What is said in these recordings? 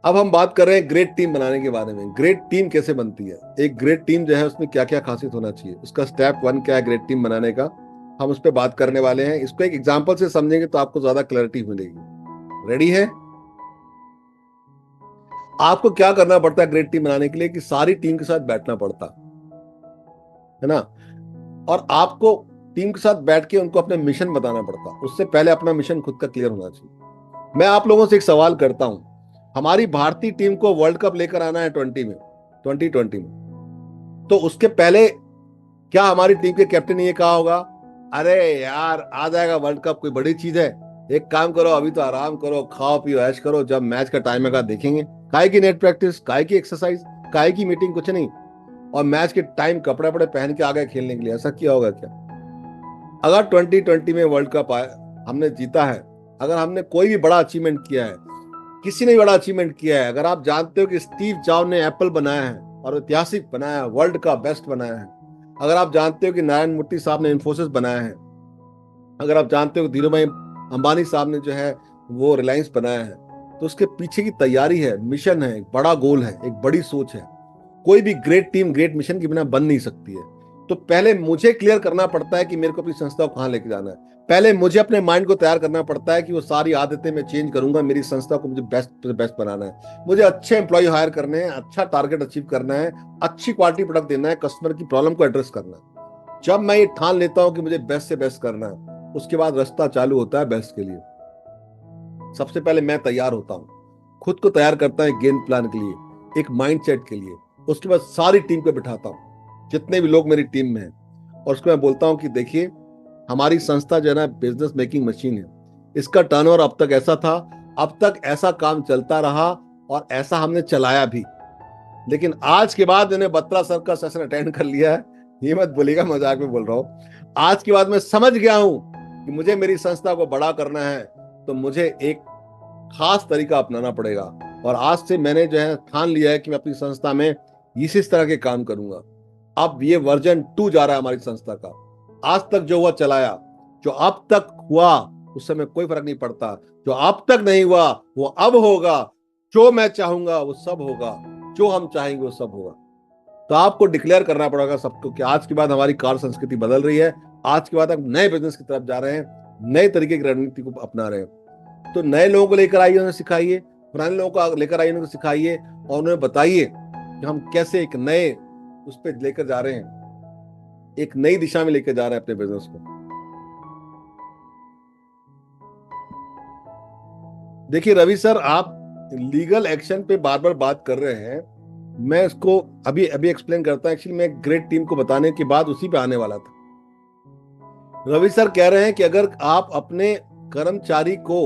अब हम बात कर रहे हैं ग्रेट टीम बनाने के बारे में। ग्रेट टीम कैसे बनती है, एक ग्रेट टीम जो है उसमें क्या क्या खासियत होना चाहिए, उसका स्टेप वन क्या है ग्रेट टीम बनाने का, हम उस पर बात करने वाले हैं। इसको एक एग्जांपल से समझेंगे तो आपको ज्यादा क्लैरिटी मिलेगी। रेडी है? आपको क्या करना पड़ता है ग्रेट टीम बनाने के लिए कि सारी टीम के साथ बैठना पड़ता है ना, और आपको टीम के साथ बैठ के उनको अपने मिशन बताना पड़ता। उससे पहले अपना मिशन खुद का क्लियर होना चाहिए। मैं आप लोगों से एक सवाल करता हूं, हमारी भारतीय टीम को वर्ल्ड कप लेकर आना है 2020 में, तो उसके पहले क्या हमारी टीम के कैप्टन ने ये कहा होगा, अरे यार आ जाएगा वर्ल्ड कप, कोई बड़ी चीज है, एक काम करो अभी तो आराम करो, खाओ पियो ऐश करो, जब मैच का टाइम आएगा देखेंगे। काय की नेट प्रैक्टिस, काय की एक्सरसाइज, काय की मीटिंग, कुछ नहीं। और मैच के टाइम कपड़े वपड़े पहन के आ गए खेलने के लिए, ऐसा किया होगा क्या? अगर 2020 में वर्ल्ड कप आया, हमने जीता है, अगर हमने कोई भी बड़ा अचीवमेंट किया है, किसी ने भी बड़ा अचीवमेंट किया है, अगर आप जानते हो कि स्टीव जॉब ने एप्पल बनाया है और ऐतिहासिक बनाया है, वर्ल्ड का बेस्ट बनाया है, अगर आप जानते हो कि नारायण मूर्ति साहब ने इन्फोसिस बनाया है, अगर आप जानते हो धीरू भाई अंबानी साहब ने जो है वो रिलायंस बनाया है, तो उसके पीछे की तैयारी है, मिशन है, एक बड़ा गोल है, एक बड़ी सोच है। कोई भी ग्रेट टीम ग्रेट मिशन के बिना बन नहीं सकती है। तो पहले मुझे क्लियर करना पड़ता है कि मेरे को अपनी संस्था को कहाँ लेके जाना है। पहले मुझे अपने माइंड को तैयार करना पड़ता है कि वो सारी आदतें मैं चेंज करूंगा, मेरी संस्था को मुझे बेस्ट से बेस्ट बनाना है, मुझे अच्छे एम्प्लॉय हायर करने हैं, अच्छा टारगेट अचीव करना है, अच्छी क्वालिटी प्रोडक्ट देना है, कस्टमर की प्रॉब्लम को एड्रेस करना है। जब मैं ये ठान लेता हूं कि मुझे बेस्ट से बेस्ट करना है, उसके बाद रास्ता चालू होता है बेस्ट के लिए। सबसे पहले मैं तैयार होता हूँ, खुद को तैयार करता है गेम प्लान के लिए, एक माइंड सेट के लिए। उसके बाद सारी टीम को बिठाता हूँ, जितने भी लोग मेरी टीम में हैं, और उसको मैं बोलता हूँ कि देखिए हमारी संस्था जो है ना बिजनेस मेकिंग मशीन है, इसका टर्नओवर अब तक ऐसा था, अब तक ऐसा काम चलता रहा और ऐसा हमने चलाया भी। लेकिन आज के बाद मैंने बत्रा सर का सेशन अटेंड कर लिया है, ये मत बोलिएगा मजाक में बोल रहा हूँ। आज के बाद मैं समझ गया हूं कि मुझे मेरी संस्था को बड़ा करना है, तो मुझे एक खास तरीका अपनाना पड़ेगा। और आज से मैंने जो है ठान लिया है कि मैं अपनी संस्था में इस तरह के काम करूंगा। अब ये वर्जन 2 जा रहा है हमारी संस्था का। आज तक जो हुआ चलाया, जो अब तक हुआ उससे में कोई फर्क नहीं पड़ता, जो अब तक नहीं हुआ वो अब होगा, जो मैं चाहूंगा वो सब होगा, जो हम चाहेंगे वो सब होगा। तो आपको डिक्लेयर करना पड़ेगा सबको कि आज के बाद हमारी कार्य संस्कृति बदल रही है, आज के बाद हम नए बिजनेस की तरफ जा रहे हैं, नए तरीके की रणनीति को अपना रहे हैं। तो नए लोगों को लेकर आइए, उन्हें सिखाइए, पुराने लोगों को लेकर आइए, उनको सिखाइए, और उन्हें बताइए कि हम कैसे एक नए उस पर लेकर जा रहे हैं, एक नई दिशा में लेकर जा रहे हैं अपने बिजनेस को। देखिए रवि सर, आप लीगल एक्शन पे बार बार बात कर रहे हैं, मैं इसको अभी अभी एक्सप्लेन करता हूं। एक्चुअली मैं ग्रेट टीम को बताने के बाद उसी पे आने वाला था। रवि सर कह रहे हैं कि अगर आप अपने कर्मचारी को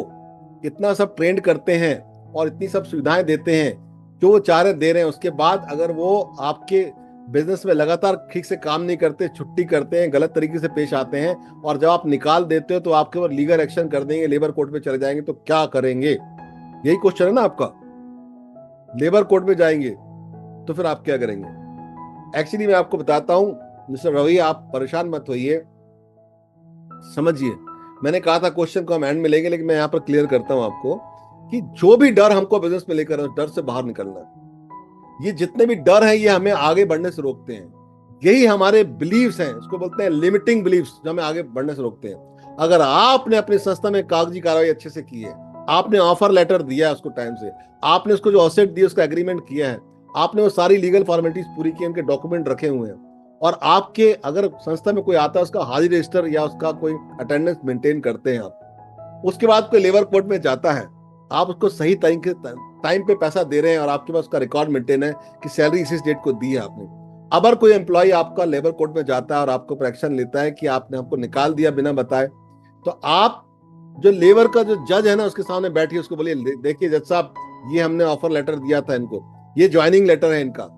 इतना सब ट्रेंड करते हैं और इतनी सब सुविधाएं देते हैं जो वो चाह रहे दे रहे हैं, उसके बाद अगर वो आपके बिजनेस में लगातार ठीक से काम नहीं करते, छुट्टी करते हैं, गलत तरीके से पेश आते हैं, और जब आप निकाल देते हो तो आपके ऊपर लीगल एक्शन कर देंगे, लेबर कोर्ट में चले जाएंगे, तो क्या करेंगे? यही क्वेश्चन है ना आपका। लेबर कोर्ट में जाएंगे तो फिर आप क्या करेंगे? एक्चुअली मैं आपको बताता हूं मिस्टर रवि, आप परेशान मत होइए, समझिए। मैंने कहा था क्वेश्चन को हम एंड में लेंगे, लेकिन मैं यहाँ पर क्लियर करता हूं आपको कि जो भी डर हमको बिजनेस में लेकर डर से बाहर निकलना है। ये जितने भी डर हैं ये हमें आगे बढ़ने से रोकते हैं। यही हमारे बिलीव्स हैं, उसको बोलते हैं लिमिटिंग बिलीव्स, जो हमें आगे बढ़ने से रोकते हैं। अगर आपने अपनी संस्था में कागजी कार्रवाई अच्छे से की है, आपने ऑफर लेटर दिया है उसको टाइम से, आपने उसको जो असेट दिया उसका एग्रीमेंट किया है, आपने वो सारी लीगल फॉर्मेलिटीज पूरी की, उनके डॉक्यूमेंट रखे हुए हैं, और आपके अगर संस्था में कोई आता है उसका हाजिर रजिस्टर या उसका कोई अटेंडेंस मेंटेन करते हैं आप, उसके बाद कोई लेबर कोर्ट में जाता है, आप उसको सही टाइम पे पैसा दे रहे हैं और आपके पास उसका रिकॉर्ड मेंटेन है कि सैलरी इस डेट को दी है आपने। अगर कोई एम्प्लॉय आपका लेबर कोर्ट में जाता है और आपको पर एक्शन लेता है कि आपने हमको निकाल दिया बिना बताए, तो आप जो लेबर का जो जज है ना उसके सामने बैठिए, उसको बोलिए देखिए जज साहब, ये हमने ऑफर लेटर दिया था इनको, ये ज्वाइनिंग लेटर है इनका,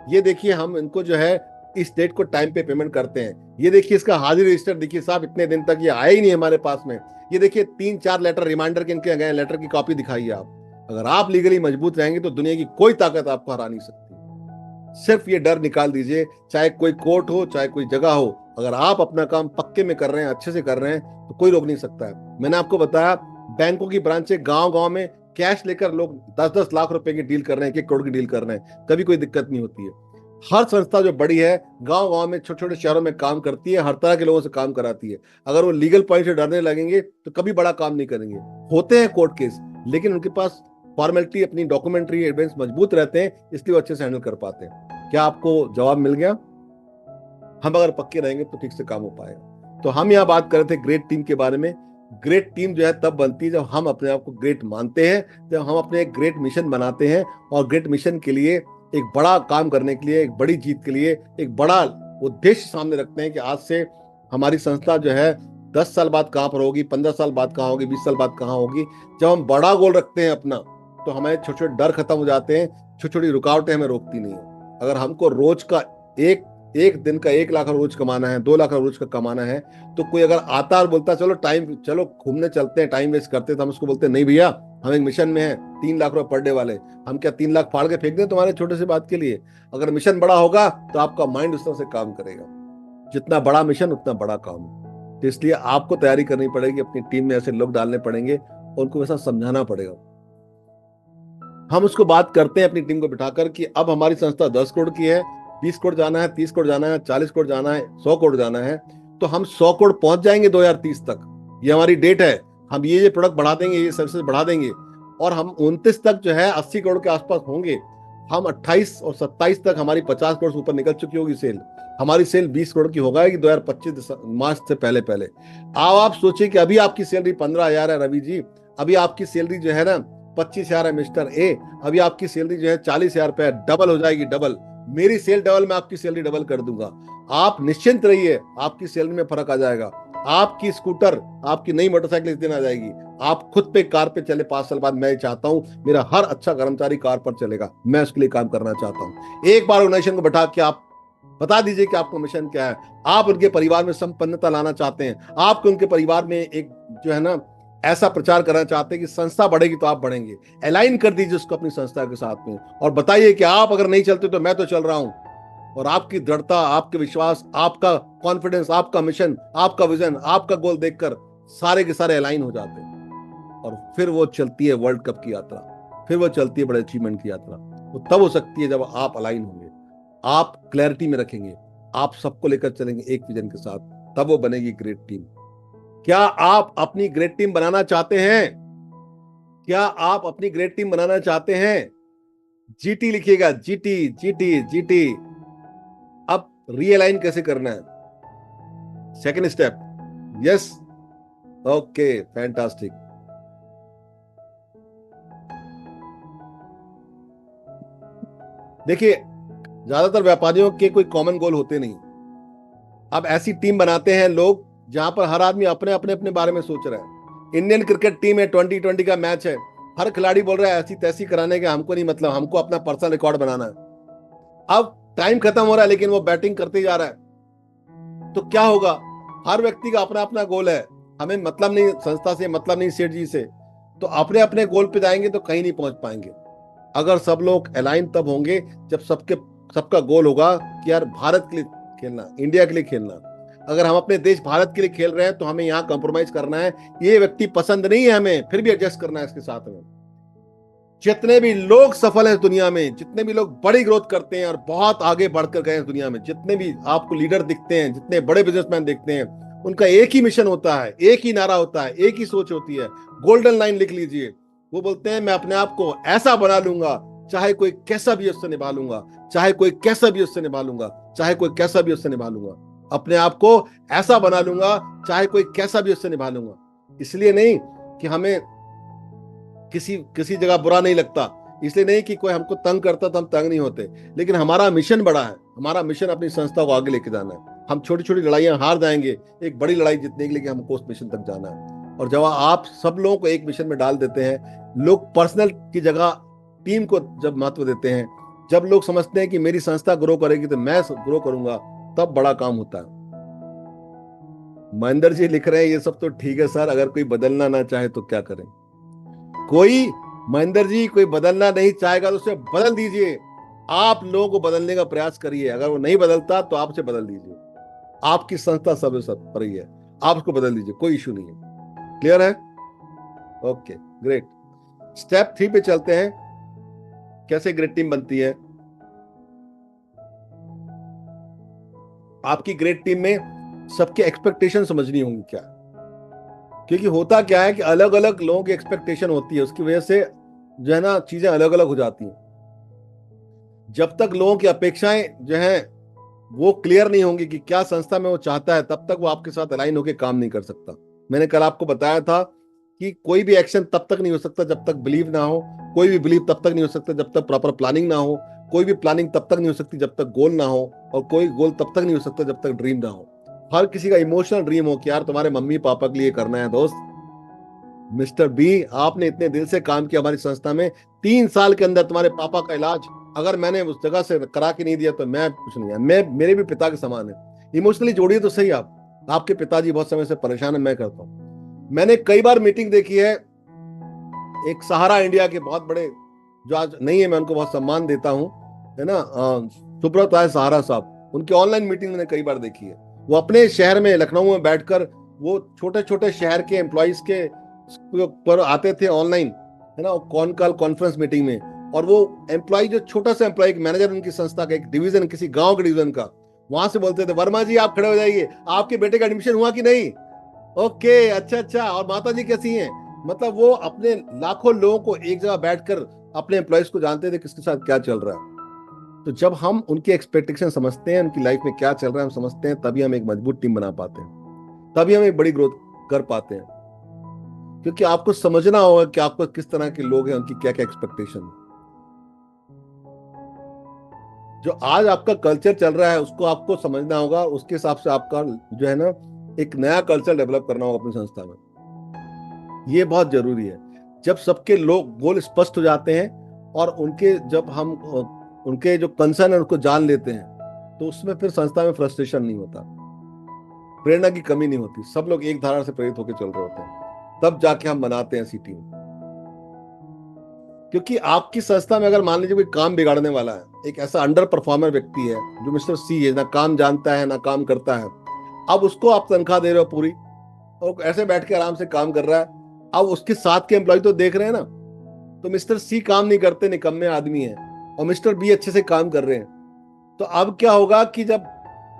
ये देखिए हम इनको जो है इस डेट को टाइम पे पेमेंट करते हैं, ये देखिए इसका हाजिर रजिस्टर देखिए साहब, इतने दिन तक ये आया ही नहीं हमारे पास में, ये देखिए 3-4 लेटर रिमाइंडर के इनके गए, लेटर की कॉपी दिखाइए आप। अगर आप लीगली मजबूत रहेंगे तो दुनिया की कोई ताकत आपको हरा नहीं सकती। सिर्फ ये डर निकाल दीजिए, चाहे कोई कोर्ट हो चाहे कोई जगह हो, अगर आप अपना काम पक्के में कर रहे हैं, अच्छे से कर रहे हैं, तो कोई रोक नहीं सकता है। मैंने आपको बताया बैंकों की ब्रांचें गांव गांव में कैश लेकर लोग 10-10 लाख रुपए की डील कर रहे हैं, 1 करोड़ की डील कर रहे हैं, कभी कोई दिक्कत नहीं होती है। हर संस्था जो बड़ी है गांव गांव में, छोटे छोटे शहरों में काम करती है, हर तरह के लोगों से काम कराती है। अगर वो लीगल पॉइंट से डरने लगेंगे तो कभी बड़ा काम नहीं करेंगे। होते हैं कोर्ट केस, लेकिन उनके पास फॉर्मेलिटी, अपनी डॉक्यूमेंट्री एविडेंस मजबूत रहते हैं, इसलिए वो अच्छे से हैंडल कर पाते हैं। क्या आपको जवाब मिल गया? हम अगर पक्के रहेंगे तो ठीक से काम हो पाएगा। तो हम यहाँ बात कर रहे थे ग्रेट टीम के बारे में। ग्रेट टीम जो है तब बनती है जब हम अपने आप को ग्रेट मानते हैं, जब हम अपने एक ग्रेट मिशन बनाते हैं, और ग्रेट मिशन के लिए, एक बड़ा काम करने के लिए, एक बड़ी जीत के लिए एक बड़ा उद्देश्य सामने रखते हैं कि आज से हमारी संस्था जो है 10 साल बाद कहाँ पर होगी, 15 साल बाद कहाँ होगी, 20 साल बाद कहाँ होगी। जब हम बड़ा गोल रखते हैं अपना, तो हमारे छोटे छोटे डर खत्म हो जाते हैं, छोटी छोटी रुकावटें हमें रोकती नहीं है। अगर हमको रोज का एक एक दिन का 1 लाख रोज कमाना है, 2 लाख रोज का कमाना है, तो कोई अगर आता और बोलता चलो घूमने चलते हैं, टाइम वेस्ट करते हैं, तो हम उसको बोलते हैं नहीं भैया, हम एक मिशन में हैं, 3 लाख रुपए पर डे वाले, हम क्या 3 लाख फाड़ के फेंक दें तुम्हारे छोटे से बात के लिए? अगर मिशन बड़ा होगा तो आपका माइंड उस तरह से काम करेगा। जितना बड़ा मिशन उतना बड़ा काम। तो इसलिए आपको तैयारी करनी पड़ेगी, अपनी टीम में ऐसे लोग डालने पड़ेंगे और उनको वैसा समझाना पड़ेगा। हम उसको बात करते हैं अपनी टीम को बिठाकर कि अब हमारी संस्था 10 करोड़ की है, 20 करोड़ जाना है, 30 करोड़ जाना है, 40 करोड़ जाना है, 100 करोड़ जाना है, तो हम 100 करोड़ पहुंच जाएंगे 2030 तक। ये हमारी डेट है। हम ये प्रोडक्ट बढ़ा देंगे, ये सर्विसेज बढ़ा देंगे, और हम 29 तक जो है 80 करोड़ के आसपास होंगे। हम 28 और 27 तक हमारी 50 करोड़ से ऊपर निकल चुकी होगी सेल। हमारी सेल 20 करोड़ की हो जाएगी 2025 मार्च से पहले पहले। अब आप सोचिए कि अभी आपकी सैलरी 15,000 है रवि जी, अभी आपकी सैलरी जो है ना 25,000 है मिस्टर ए, अभी आपकी सैलरी जो है 40,000 रुपए, डबल हो जाएगी, डबल। मेरी सेल डबल, मैं आपकी सैलरी डबल कर दूंगा। आप निश्चिंत रहिए, आपकी सैलरी में फर्क आ जाएगा। आपकी स्कूटर, आपकी नई मोटरसाइकिल इस दिन आ जाएगी। आप खुद पे कार पे चले 5 साल बाद। मैं चाहता हूं मेरा हर अच्छा कर्मचारी कार पर चलेगा, मैं उसके लिए काम करना चाहता हूं। एक बार ऑर्गेनाइजेशन को बैठा के आप बता दीजिए कि आपका मिशन क्या है। आप उनके परिवार में संपन्नता लाना चाहते हैं, आपको उनके परिवार में एक जो है ना ऐसा प्रचार करना चाहते हैं कि संस्था बढ़ेगी तो आप बढ़ेंगे। अलाइन कर दीजिए उसको अपनी संस्था के साथ में, और बताइए कि आप अगर नहीं चलते तो मैं तो चल रहा हूं। और आपकी दृढ़ता, आपके विश्वास, आपका कॉन्फिडेंस, आपका मिशन, आपका विजन, आपका गोल देखकर सारे के सारे अलाइन हो जाते हैं। और फिर वो चलती है वर्ल्ड कप की यात्रा, फिर वो चलती है बड़े अचीवमेंट की यात्रा। वो तब हो सकती है जब आप अलाइन होंगे, आप क्लैरिटी में रखेंगे, आप सबको लेकर चलेंगे एक विजन के साथ, तब वो बनेगी ग्रेट टीम। क्या आप अपनी ग्रेट टीम बनाना चाहते हैं? क्या आप अपनी ग्रेट टीम बनाना चाहते हैं? जीटी लिखिएगा, जीटी जीटी जीटी। अब रीअलाइन कैसे करना है? Second step, yes, okay, fantastic. देखिए, ज्यादातर व्यापारियों के कोई कॉमन गोल होते नहीं। अब ऐसी टीम बनाते हैं लोग जहां पर हर आदमी अपने अपने अपने बारे में सोच रहा है। इंडियन क्रिकेट टीम है, 2020 का मैच है, हर खिलाड़ी बोल रहा है ऐसी तैसी कराने का हमको नहीं मतलब, हमको अपना पर्सनल रिकॉर्ड बनाना है। अब टाइम खत्म हो रहा है लेकिन वो बैटिंग करते जा रहा है, तो क्या होगा? हर व्यक्ति का अपना अपना गोल है। हमें मतलब नहीं संस्था से, मतलब नहीं सेठ जी से, तो अपने अपने गोल पे जाएंगे तो कहीं नहीं पहुंच पाएंगे। अगर सब लोग अलाइन तब होंगे जब सबका गोल होगा कि यार भारत के लिए खेलना, इंडिया के लिए खेलना। अगर हम अपने देश भारत के लिए खेल रहे हैं तो हमें यहाँ कॉम्प्रोमाइज करना है। ये व्यक्ति पसंद नहीं है, हमें फिर भी एडजस्ट करना है इसके साथ में। जितने भी लोग सफल हैं दुनिया में, जितने भी लोग बड़ी ग्रोथ करते हैं और बहुत आगे बढ़कर गए हैं दुनिया में, जितने भी आपको लीडर दिखते हैं, जितने बड़े बिजनेसमैन दिखते हैं, उनका एक ही मिशन होता है, एक ही नारा होता है, एक ही सोच होती है। गोल्डन लाइन लिख लीजिए। वो बोलते हैं मैं अपने आप को ऐसा बना लूंगा, चाहे कोई कैसा भी उससे निभा लूंगा, चाहे कोई कैसा भी उससे निभा लूंगा, चाहे कोई कैसा भी उससे निभा लूंगा। अपने आप को ऐसा बना लूंगा, चाहे कोई कैसा भी उससे निभा लूंगा। इसलिए नहीं कि हमें किसी किसी जगह बुरा नहीं लगता, इसलिए नहीं कि कोई हमको तंग करता तो हम तंग नहीं होते, लेकिन हमारा मिशन बड़ा है। हमारा मिशन अपनी संस्था को आगे लेके जाना है। हम छोटी छोटी लड़ाइयां हार जाएंगे, एक बड़ी लड़ाई जीतने के लिए हमको उस मिशन तक जाना है। और जब आप सब लोगों को एक मिशन में डाल देते हैं, लोग पर्सनल की जगह टीम को जब महत्व देते हैं, जब लोग समझते हैं कि मेरी संस्था ग्रो करेगी तो मैं ग्रो करूंगा, तब बड़ा काम होता है। महेंद्र जी लिख रहे हैं ये सब तो ठीक है सर, अगर कोई बदलना ना चाहे तो क्या करें? कोई, महेंद्र जी, कोई बदलना नहीं चाहेगा तो उसे बदल दीजिए। आप लोगों को बदलने का प्रयास करिए, अगर वो नहीं बदलता तो आप उसे बदल दीजिए। आपकी संस्था सब पर ही है, आप उसको बदल दीजिए, कोई इशू नहीं है। क्लियर है? Okay, great. स्टेप 3 पे चलते हैं, कैसे ग्रेट टीम बनती है। आपकी ग्रेट टीम में सबके एक्सपेक्टेशन समझनी होंगी क्या, क्योंकि होता क्या है कि अलग अलग लोगों की एक्सपेक्टेशन होती है, उसकी वजह से जो है ना चीजें अलग अलग हो जाती हैं। जब तक लोगों की अपेक्षाएं जो है वो क्लियर नहीं होंगी कि क्या संस्था में वो चाहता है, तब तक वो आपके साथ अलाइन होकर काम नहीं कर सकता। मैंने कल आपको बताया था कि कोई भी एक्शन तब तक नहीं हो सकता जब तक बिलीव ना हो, कोई भी बिलीव तब तक नहीं हो सकता जब तक प्रॉपर प्लानिंग ना हो, कोई भी प्लानिंग तब तक नहीं हो सकती जब तक गोल ना हो, और कोई गोल तब तक नहीं हो सकता जब तक ड्रीम ना हो। हर किसी का इमोशनल ड्रीम हो कि यार तुम्हारे मम्मी पापा के लिए करना है दोस्त। मिस्टर बी, आपने इतने दिल से काम किया हमारी संस्था में, 3 साल के अंदर तुम्हारे पापा का इलाज अगर मैंने उस जगह से करा के नहीं दिया तो मैं कुछ नहीं है, मैं मेरे भी पिता के समान है। इमोशनली जोड़िए तो सही। आप, आपके पिताजी बहुत समय से परेशान है, मैं करता हूँ। मैंने कई बार मीटिंग देखी है, एक सहारा इंडिया के बहुत बड़े, जो आज नहीं है, मैं उनको बहुत सम्मान देता हूँ, है ना, सुब्रत राय सहारा साहब, उनकी ऑनलाइन मीटिंग मैंने कई बार देखी है। वो अपने शहर में लखनऊ में बैठकर वो छोटे छोटे शहर के एम्प्लॉइज के पर आते थे ऑनलाइन, है ना, कॉन कॉल कॉन्फ्रेंस मीटिंग में, और वो एम्प्लॉय, जो छोटा सा एम्प्लॉय, मैनेजर उनकी संस्था का, एक डिवीजन, किसी गांव के डिवीजन का, वहां से बोलते थे, वर्मा जी आप खड़े हो जाइए, आपके बेटे का एडमिशन हुआ कि नहीं? ओके, अच्छा अच्छा, और माता जी कैसी हैं? मतलब वो अपने लाखों लोगों को एक जगह बैठकर अपने एम्प्लॉयज को जानते थे किसके साथ क्या चल रहा है। तो जब हम उनकी एक्सपेक्टेशन समझते हैं, उनकी लाइफ में क्या चल रहा है हम समझते हैं, तभी हम एक मजबूत टीम बना पाते हैं, तभी हम एक बड़ी ग्रोथ कर पाते हैं। क्योंकि आपको समझना होगा कि आपको किस तरह के लोग हैं, उनकी क्या क्या एक्सपेक्टेशन है। जो आज आपका कल्चर चल रहा है उसको आपको समझना होगा, उसके हिसाब से आपका जो है ना एक नया कल्चर डेवलप करना होगा अपनी संस्था में। ये बहुत जरूरी है। जब सबके लोग गोल स्पष्ट हो जाते हैं और उनके जब हम उनके जो कंसर्न है उसको जान लेते हैं, तो उसमें फिर संस्था में फ्रस्ट्रेशन नहीं होता, प्रेरणा की कमी नहीं होती, सब लोग एक धारा से प्रेरित होकर चल रहे होते हैं। तब जाके हम बनाते हैं ऐसी टीम। क्योंकि आपकी संस्था में अगर मान लीजिए कोई काम बिगाड़ने वाला है, एक ऐसा अंडर परफॉर्मर व्यक्ति है जो मिस्टर सी है, ना काम जानता है ना काम करता है, अब उसको आप तनख्वाह दे रहे हो पूरी, और ऐसे बैठ के आराम से काम कर रहा है, अब उसके साथ के एम्प्लॉय तो देख रहे हैं ना, तो मिस्टर सी काम नहीं करते, निकम्मे आदमी है, और मिस्टर बी अच्छे से काम कर रहे हैं। तो अब क्या होगा कि जब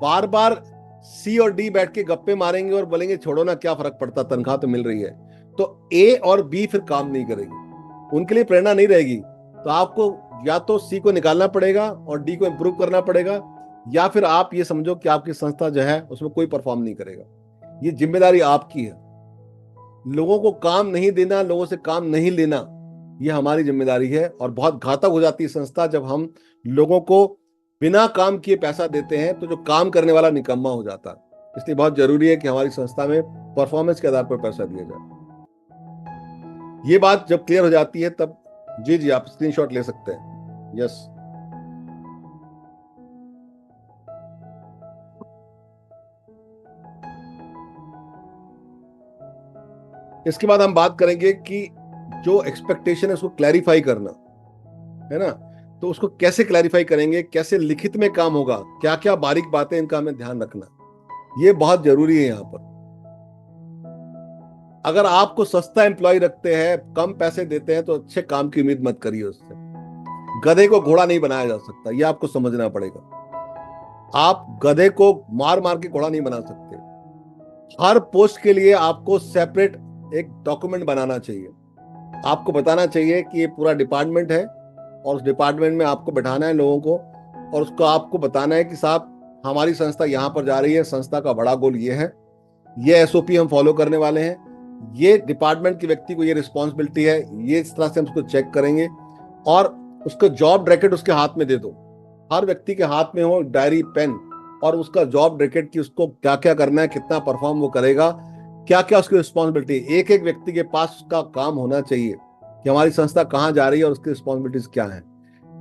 बार बार सी और डी बैठ के गप्पे मारेंगे और बोलेंगे छोड़ो ना क्या फर्क पड़ता, तनख्वाह तो मिल रही है, तो ए और बी फिर काम नहीं करेगी, उनके लिए प्रेरणा नहीं रहेगी। तो आपको या तो सी को निकालना पड़ेगा और डी को इंप्रूव करना पड़ेगा, या फिर आप ये समझो कि आपकी संस्था जो है उसमें कोई परफॉर्म नहीं करेगा। ये जिम्मेदारी आपकी है। लोगों को काम नहीं देना, लोगों से काम नहीं लेना, ये हमारी जिम्मेदारी है। और बहुत घातक हो जाती है संस्था जब हम लोगों को बिना काम किए पैसा देते हैं, तो जो काम करने वाला निकम्मा हो जाता है। इसलिए बहुत जरूरी है कि हमारी संस्था में परफॉर्मेंस के आधार पर पैसा दिया जाए। ये बात जब क्लियर हो जाती है तब जी जी आप स्क्रीनशॉट ले सकते हैं। यस, इसके बाद हम बात करेंगे कि जो एक्सपेक्टेशन है उसको क्लैरिफाई करना, है ना, तो उसको कैसे क्लैरिफाई करेंगे, कैसे लिखित में काम होगा, क्या क्या बारीक बातें, इनका हमें ध्यान रखना, ये बहुत जरूरी है यहाँ पर। अगर आपको सस्ता एम्प्लॉय रखते हैं, कम पैसे देते हैं, तो अच्छे काम की उम्मीद मत करिए उससे। गधे को घोड़ा नहीं बनाया जा सकता, ये आपको समझना पड़ेगा। आप गधे को मार मार के घोड़ा नहीं बना सकते। हर पोस्ट के लिए आपको सेपरेट एक डॉक्यूमेंट बनाना चाहिए। आपको बताना चाहिए कि ये पूरा डिपार्टमेंट है और उस डिपार्टमेंट में आपको बैठाना है लोगों को, और उसको आपको बताना है कि साहब हमारी संस्था यहाँ पर जा रही है, संस्था का बड़ा गोल ये है, ये एसओपी हम फॉलो करने वाले हैं, ये डिपार्टमेंट के व्यक्ति को ये रिस्पॉन्सिबिलिटी है, ये इस तरह से हम उसको चेक करेंगे। और उसका जॉब रैकेट उसके हाथ में दे दो, हर व्यक्ति के हाथ में हो डायरी पेन, और उसका जॉब रैकेट की उसको क्या क्या करना है, कितना परफॉर्म वो करेगा, क्या क्या उसकी रिस्पॉन्सिबिलिटी, एक एक व्यक्ति के पास उसका काम होना चाहिए कि हमारी संस्था कहाँ जा रही है और उसकी रिस्पॉन्सिबिलिटीज क्या है।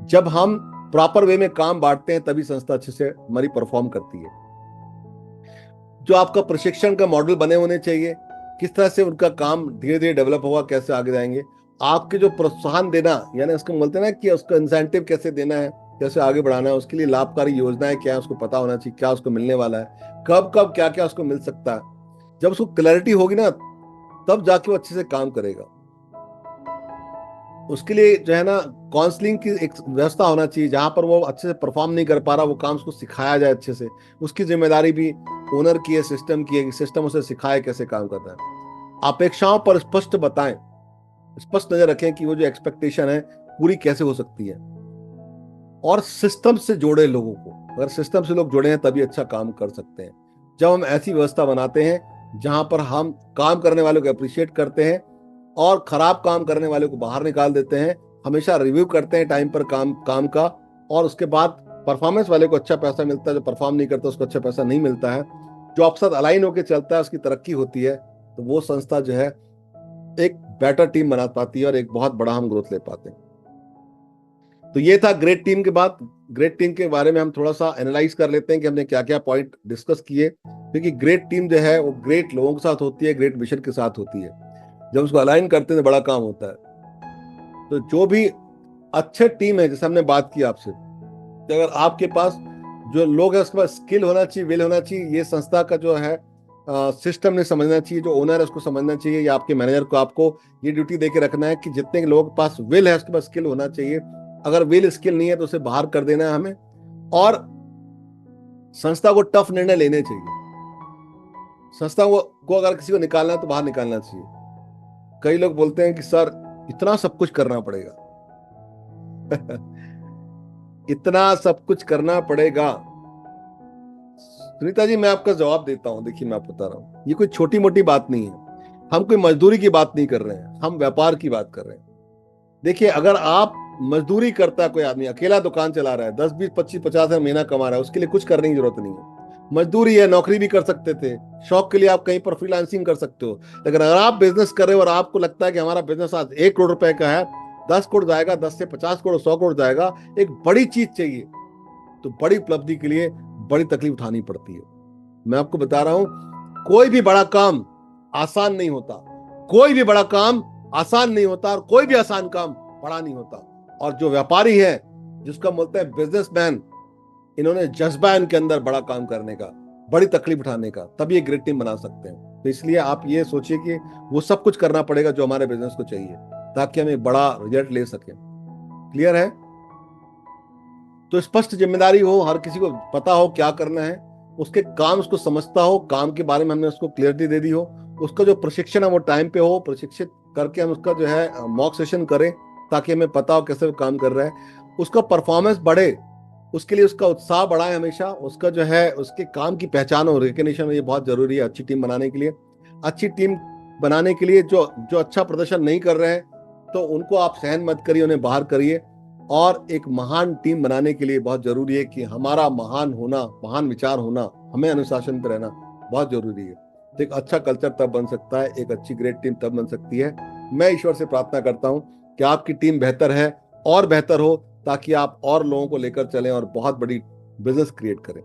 जब हम प्रॉपर वे में काम बांटते हैं तभी संस्था अच्छे से हमारी परफॉर्म करती है। जो आपका प्रशिक्षण का मॉडल बने होने चाहिए, किस तरह से उनका काम धीरे धीरे डेवलप होगा, कैसे आगे जाएंगे। आपके जो प्रोत्साहन देना, यानी उसको बोलते हैं ना कि उसका इंसेंटिव कैसे देना है, कैसे आगे बढ़ाना है, उसके लिए लाभकारी योजनाएं क्या है, उसको पता होना चाहिए क्या उसको मिलने वाला है, कब कब क्या क्या उसको मिल सकता है। जब उसको क्लैरिटी होगी ना, तब जाके वो अच्छे से काम करेगा। उसके लिए जो है ना काउंसलिंग की एक व्यवस्था होना चाहिए, जहां पर वो अच्छे से परफॉर्म नहीं कर पा रहा वो काम उसको सिखाया जाए अच्छे से। उसकी जिम्मेदारी भी ओनर की है, सिस्टम की है कि सिस्टम उसे सिखाए कैसे काम करना है। अपेक्षाओं पर स्पष्ट बताएं, स्पष्ट नजर रखें कि वो जो एक्सपेक्टेशन है पूरी कैसे हो सकती है। और सिस्टम से जोड़े लोगों को, अगर सिस्टम से लोग जुड़े हैं तभी अच्छा काम कर सकते हैं। जब हम ऐसी व्यवस्था बनाते हैं जहां पर हम काम करने वालों को अप्रिशिएट करते हैं और खराब काम करने वालों को बाहर निकाल देते हैं, हमेशा रिव्यू करते हैं टाइम पर काम काम का, और उसके बाद परफॉर्मेंस वाले को अच्छा पैसा मिलता है, जो परफॉर्म नहीं करता उसको अच्छा पैसा नहीं मिलता है, जो आपके साथ अलाइन होकर चलता है उसकी तरक्की होती है, तो वो संस्था जो है एक बेटर टीम बना पाती है और एक बहुत बड़ा हम ग्रोथ ले पाते हैं। तो ये था ग्रेट टीम के बाद। ग्रेट टीम के बारे में हम थोड़ा सा एनालाइज कर लेते हैं कि हमने क्या क्या पॉइंट डिस्कस किए, क्योंकि ग्रेट टीम जो है वो ग्रेट लोगों के साथ होती है, ग्रेट मिशन के साथ होती है। जब उसको अलाइन करते हैं तो बड़ा काम होता है। तो जो भी अच्छे टीम है, जैसे हमने बात की आपसे, कि अगर आपके पास जो लोग है उसके पास स्किल होना चाहिए, विल होना चाहिए, ये संस्था का जो है सिस्टम ने समझना चाहिए, जो ओनर है उसको समझना चाहिए, या आपके मैनेजर को आपको ये ड्यूटी दे के रखना है कि जितने लोगों के पास विल है उसके पास स्किल होना चाहिए। अगर विल स्किल नहीं है तो उसे बाहर कर देना है हमें। और संस्था को टफ निर्णय लेने चाहिए। संस्था को अगर किसी को निकालना है तो बाहर निकालना चाहिए। कई लोग बोलते हैं कि सर इतना सब कुछ करना पड़ेगा इतना सब कुछ करना पड़ेगा। सुनीता जी, मैं आपका जवाब देता हूं। देखिए, मैं आपको बता रहा हूं, ये कोई छोटी मोटी बात नहीं है। हम कोई मजदूरी की बात नहीं कर रहे हैं, हम व्यापार की बात कर रहे हैं। देखिए, अगर आप मजदूरी करता है, कोई आदमी अकेला दुकान चला रहा है, 10 20 25 50 हजार महीना कमा रहा है, उसके लिए कुछ करने की जरूरत नहीं है। मजदूरी है, नौकरी भी कर सकते थे, शौक के लिए आप कहीं पर फ्रीलांसिंग कर सकते हो। लेकिन अगर आप बिजनेस कर रहे हो और आपको लगता है कि हमारा बिजनेस आज 1 करोड़ रुपए का है, 10 करोड़ जाएगा, 10 से 50 करोड़, 100 करोड़ जाएगा, एक बड़ी चीज चाहिए, तो बड़ी उपलब्धि के लिए बड़ी तकलीफ उठानी पड़ती है। मैं आपको बता रहा हूं, कोई भी बड़ा काम आसान नहीं होता, कोई भी बड़ा काम आसान नहीं होता, और कोई भी आसान काम बड़ा नहीं होता। और जो व्यापारी है, जिसका बोलते हैं बिजनेसमैन, इन्होंने जज्बा इनके अंदर बड़ा काम करने का, बड़ी तकलीफ उठाने का, तभी एक ग्रेट टीम बना सकते हैं। तो इसलिए आप ये सोचिए कि वो सब कुछ करना पड़ेगा जो हमारे बिजनेस को चाहिए, ताकि हम एक बड़ा रिजल्ट ले सकें। क्लियर है? तो स्पष्ट जिम्मेदारी हो, हर किसी को पता हो क्या करना है, उसके काम उसको समझता हो, काम के बारे में हमने उसको क्लियरिटी दे दी हो, उसका जो प्रशिक्षण है वो टाइम पे हो, प्रशिक्षित करके हम उसका जो है मॉक सेशन करें, ताकि हमें पता हो कैसे वो काम कर रहा है, उसका परफॉर्मेंस बढ़े, उसके लिए उसका उत्साह बढ़ाए हमेशा, उसका जो है उसके काम की पहचान हो, रिकग्निशन, ये बहुत जरूरी है अच्छी टीम बनाने के लिए। अच्छी टीम बनाने के लिए जो जो अच्छा प्रदर्शन नहीं कर रहे हैं, तो उनको आप सहन मत करिए, उन्हें बाहर करिए। और एक महान टीम बनाने के लिए बहुत जरूरी है कि हमारा महान होना, महान विचार होना, हमें अनुशासन पर रहना बहुत जरूरी है। तो एक अच्छा कल्चर तब बन सकता है, एक अच्छी ग्रेट टीम तब बन सकती है। मैं ईश्वर से प्रार्थना करता हूं कि आपकी टीम बेहतर है और बेहतर हो, ताकि आप और लोगों को लेकर चलें और बहुत बड़ी बिजनेस क्रिएट करें।